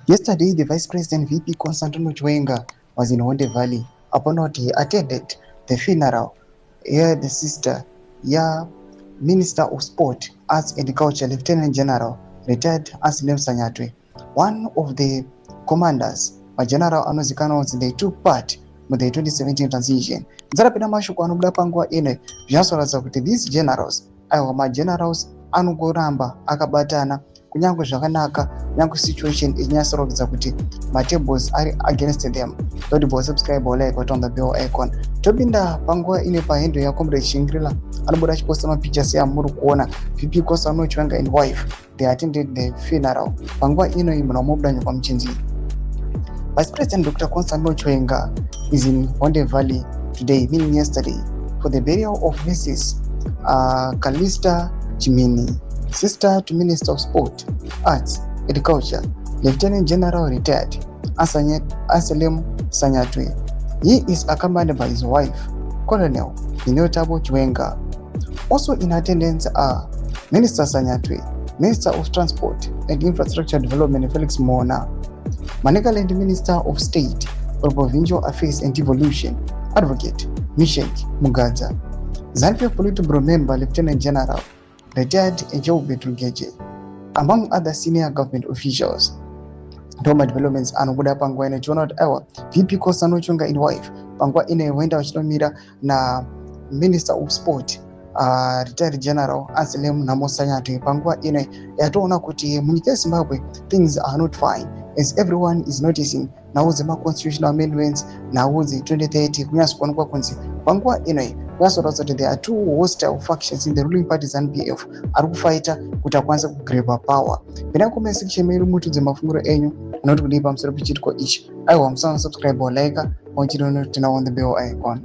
Yesterday, the Vice President VP Constantino Chiwenga was in Honde Valley upon what he attended the funeral here the sister Minister of Sport, Arts and Culture, Lieutenant General, retired Anselm Sanyatwe, one of the commanders mageneral anozikanwa kuti they took part with the 2017 transition. Nzarapinda mashoko anobuda panguva ino zvinoratidza kuti these generals aiwa magenerals anongoramba akabatana kunyange zvakanaka kunyange situation ichinyatsoratidza kuti matables ari against them. Don't subscribe or like on the bell icon. Topinda panguva ine pahendo yaComrade Shingirila anobuda achiposta mapictures yamuri kuona VP Constantino Chiwenga and wife they attended the funeral. Panguva ino munhu wamubuda nyika muchinzi. Vice President Dr. Constantino Chiwenga is in Honde Valley today, meaning yesterday, for the burial of Mrs. Kalista Chimini, sister to Minister of Sport, Arts, and Culture, Lieutenant General retired Anselm Sanyatwe. He is accompanied by his wife, Colonel Inotabo Chiwenga. Also in attendance are Minister Sanyatwe, Minister of Transport and Infrastructure Development Felix Mona, Manicaland Minister of State for Provincial Affairs and Devolution, Advocate Mishek Mugadza, Zambia Politburo Member Lieutenant General retired Ejobe Tugeje, among other senior government officials. Doma developments anobuda panguva ine tiona kuti aiwa VP Constantino Chiwenga and wife panguva ine huenda vachinomira na Minister of Sport retired General Anselm Sanyatwe panguva ine yatoona kuti munyika yeZimbabwe things are not fine as everyone is noticing now the constitutional amendments now the 2030 kunyatsoonekwa kunzi panguva ino kunyatsoratidza kuti there are two hostile factions in the ruling party ZANU-PF ari kufaita kuti akwanise kugreba power. Pena comment section medu mutudze mafunguro enyu anoti kudii pamusoro pechiitiko ichi. Aiwa musana subscribe or like on the bell icon.